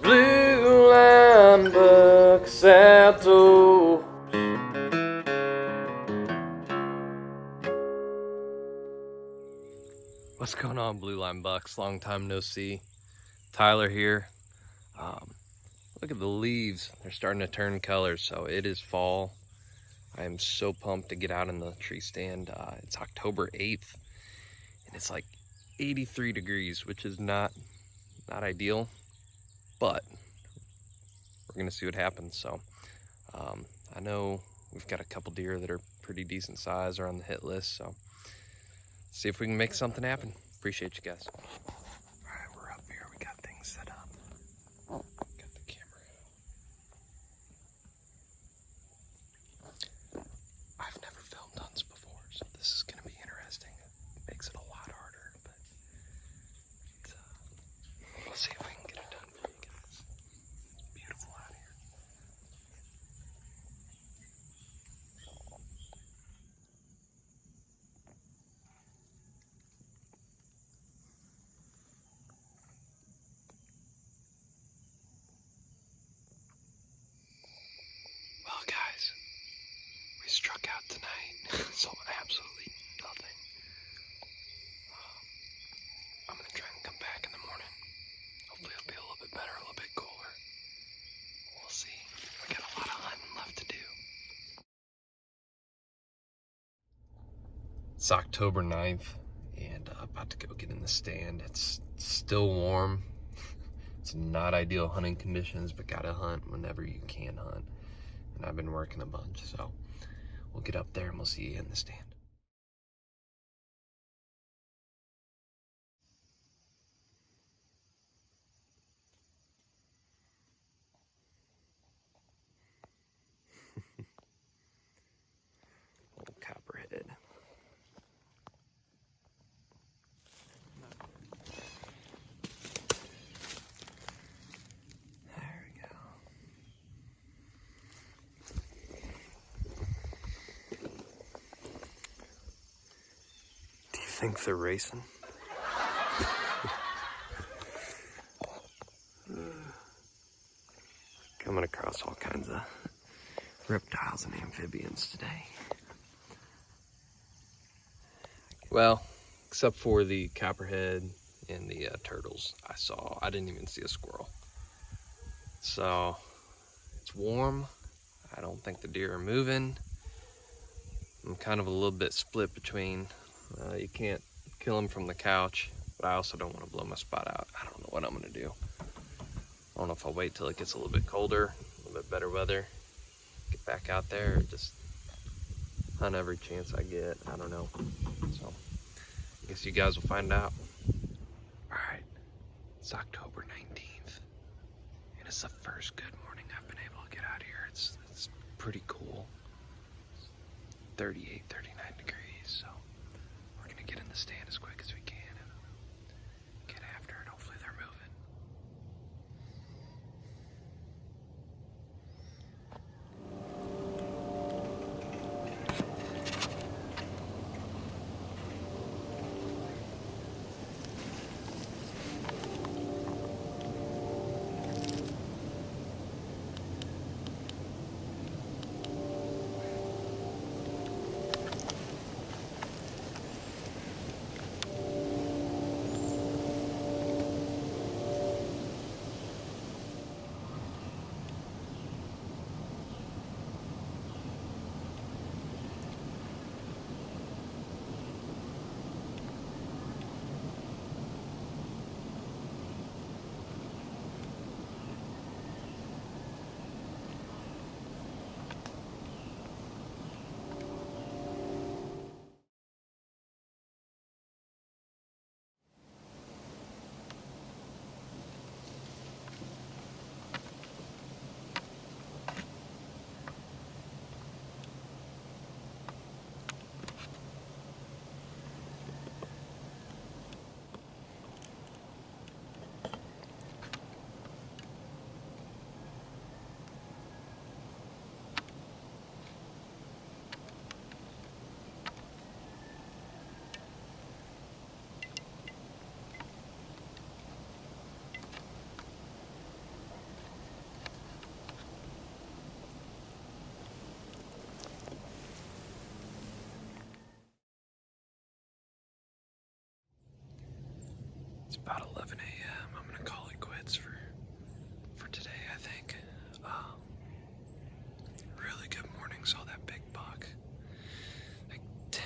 Blue line bucks outdoors. What's going on, Blue Line Bucks? Long time no see. Tyler here. Look at the leaves. They're starting to turn colors, so it is fall. I am so pumped to get out in the tree stand. It's October 8th, and it's like 83 degrees, which is not ideal, but we're gonna see what happens. So I know we've got a couple deer that are pretty decent size or on the hit list, so see if we can make something happen. Appreciate you guys. All right, we're up here. We got things set up. Got the camera out. I've never filmed hunts before, so this is gonna be interesting. It makes it a lot harder, but we'll see if we can get it done for you guys. It's beautiful out here. Well, guys, we struck out tonight, so absolutely nothing. I'm gonna try and come back in the morning. Hopefully it'll be a little bit better, a little bit cooler. We'll see. We got a lot of hunting left to do. It's October 9th, and about to go get in the stand. It's still warm. It's not ideal hunting conditions, but gotta hunt whenever you can hunt. And I've been working a bunch, so we'll get up there and we'll see you in the stand. Old copperhead. There we go. Do you think they're racing? Coming across all kinds of reptiles and amphibians today. Well, except for the copperhead and the turtles I didn't even see a squirrel. So it's warm. I don't think the deer are moving. I'm kind of a little bit split between you can't kill them from the couch, but I also don't want to blow my spot out. I don't know what I'm gonna do. I don't know if I'll wait till it gets a little bit colder, a little bit better weather, get back out there, or just hunt every chance I get. I don't know. So I guess you guys will find out. All right, it's October 19th, and it's the first good morning I've been able to get out here. It's pretty cool. 38, 39 degrees, so we're gonna get in the stand as quick as we can and get after it. Hopefully they're moving. It's about 11 a.m. I'm gonna call it quits for today, I think. Really good morning. Saw that big buck. Like 10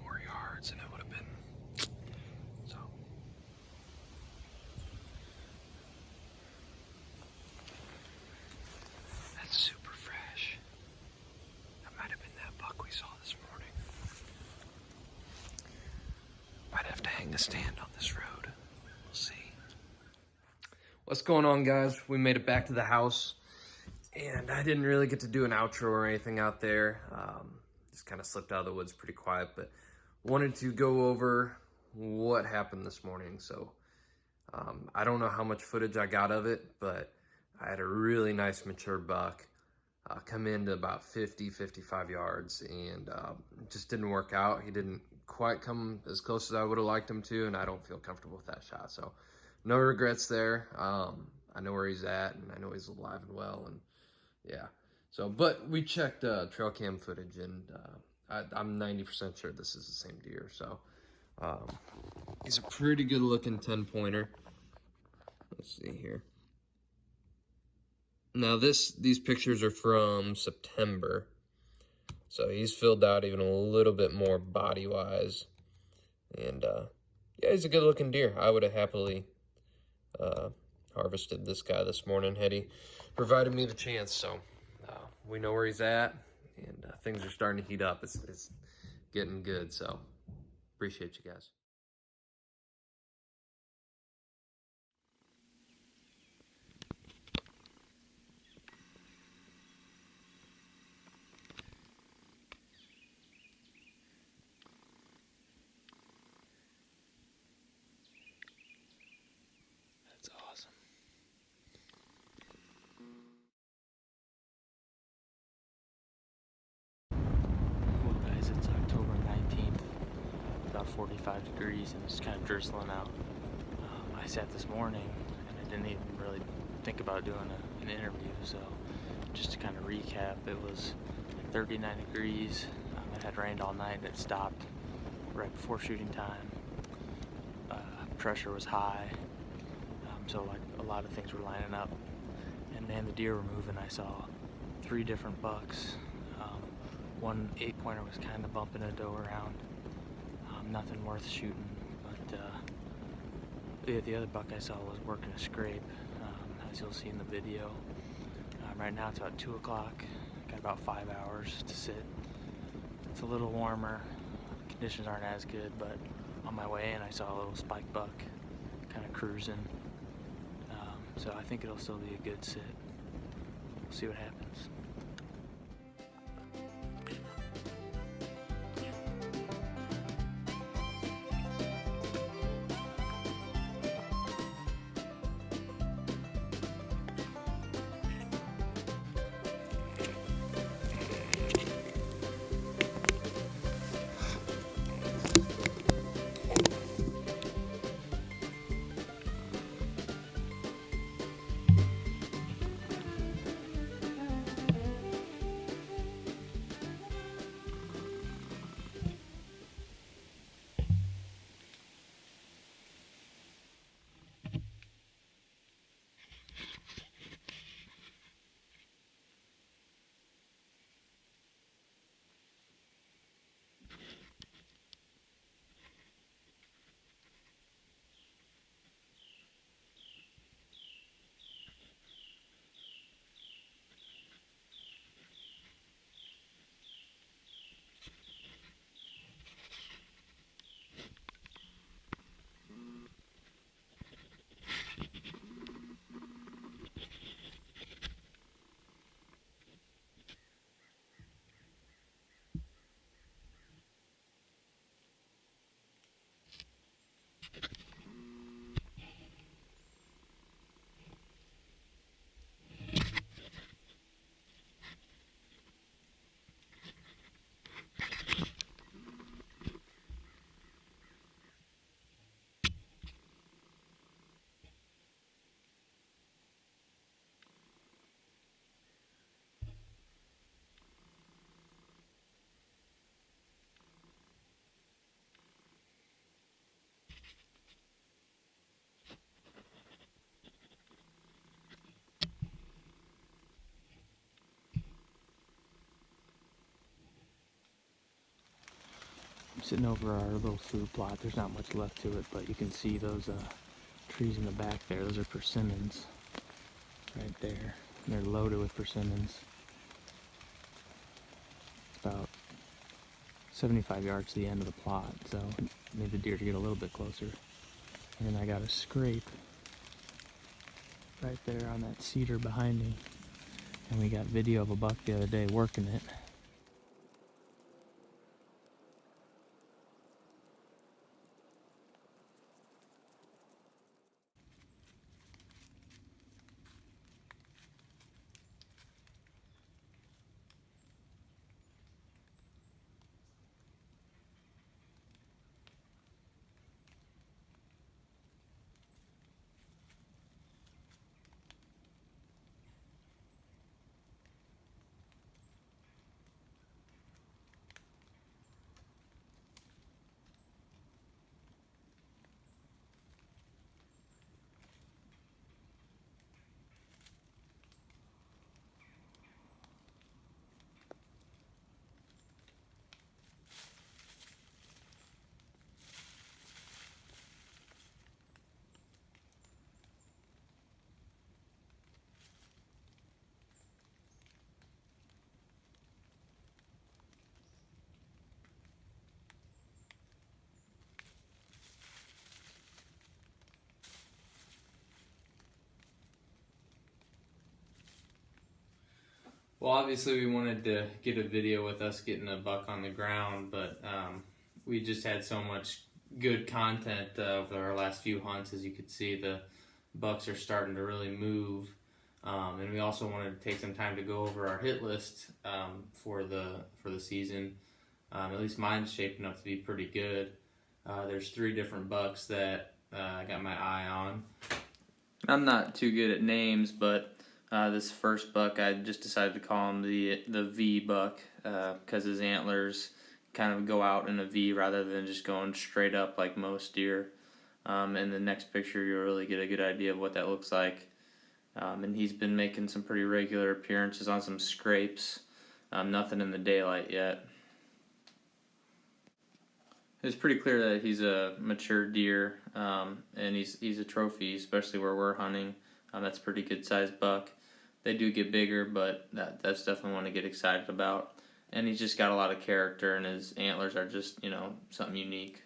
more yards and it would have been. So. That's super fresh. That might have been that buck we saw this morning. Might have to hang a stand on this road. We'll see. What's going on, guys? We made it back to the house, and I didn't really get to do an outro or anything out there. Just kind of slipped out of the woods pretty quiet, but wanted to go over what happened this morning. So I don't know how much footage I got of it, but I had a really nice mature buck come into about 50, 55 yards, and it just didn't work out. He didn't quite come as close as I would have liked him to, and I don't feel comfortable with that shot. So no regrets there. I know where he's at, and I know he's alive and well, and yeah. So, but we checked trail cam footage, and I'm 90% sure this is the same deer. So he's a pretty good looking 10-pointer. Let's see here. Now these pictures are from September. So he's filled out even a little bit more body-wise. And yeah, he's a good looking deer. I would have happily harvested this guy this morning had he provided me the chance. So we know where he's at, and things are starting to heat up. It's getting good, so appreciate you guys. That's awesome. Well, guys, it's October 19th, about 45 degrees, and it's kind of drizzling out. I sat this morning, and I didn't even really think about doing an interview, so just to kind of recap, it was 39 degrees. It had rained all night, and it stopped right before shooting time. Pressure was high, so like a lot of things were lining up, and then the deer were moving. I saw 3 different bucks. One 8-pointer was kind of bumping a doe around, nothing worth shooting, but the other buck I saw was working a scrape, as you'll see in the video. Right now it's about 2 o'clock, got about 5 hours to sit. It's a little warmer, conditions aren't as good, but on my way in I saw a little spike buck kind of cruising, so I think it'll still be a good sit. We'll see what happens. sitting over our little food plot. There's not much left to it, but you can see those trees in the back there. Those are persimmons right there. And they're loaded with persimmons. It's about 75 yards to the end of the plot, so I need the deer to get a little bit closer. And then I got a scrape right there on that cedar behind me. And we got video of a buck the other day working it. Well, obviously we wanted to get a video with us getting a buck on the ground, but we just had so much good content over our last few hunts. As you could see, the bucks are starting to really move, and we also wanted to take some time to go over our hit list for the season. At least mine's shaping up to be pretty good. There's 3 different bucks that I got my eye on. I'm not too good at names, but this first buck, I just decided to call him the V buck because his antlers kind of go out in a V rather than just going straight up like most deer. In the next picture, you'll really get a good idea of what that looks like. And he's been making some pretty regular appearances on some scrapes. Nothing in the daylight yet. It's pretty clear that he's a mature deer, and he's a trophy, especially where we're hunting. That's a pretty good sized buck. They do get bigger, but that's definitely one to get excited about. And he's just got a lot of character, and his antlers are just, something unique.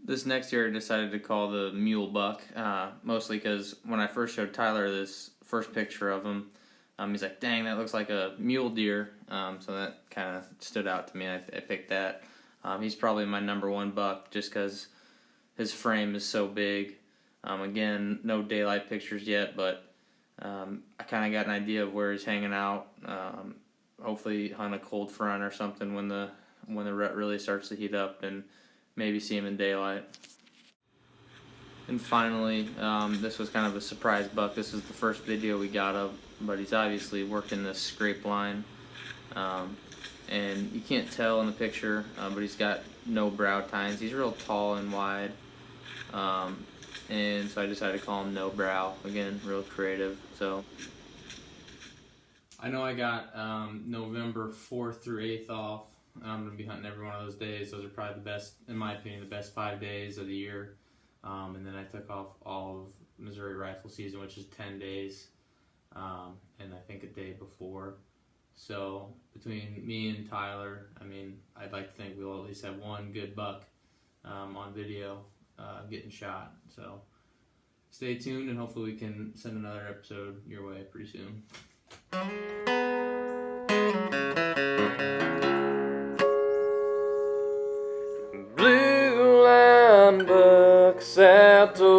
This next year I decided to call the mule buck, mostly because when I first showed Tyler this first picture of him, he's like, dang, that looks like a mule deer. So that kind of stood out to me. I picked that. He's probably my number 1 buck just because his frame is so big. Again, no daylight pictures yet, but I kind of got an idea of where he's hanging out. Hopefully hunt a cold front or something when the rut really starts to heat up, and maybe see him in daylight. And finally, this was kind of a surprise buck. This is the first video we got of, but he's obviously working this scrape line. And you can't tell in the picture, but he's got no brow tines. He's real tall and wide. And so I decided to call him No Brow. Again, real creative. So I know I got November 4th through 8th off. I'm going to be hunting every one of those days. Those are probably the best, in my opinion, the best 5 days of the year. And then I took off all of Missouri rifle season, which is 10 days, and I think a day before. So between me and Tyler, I'd like to think we'll at least have 1 good buck on video getting shot. So stay tuned, and hopefully we can send another episode your way pretty soon. Blue line bucks out to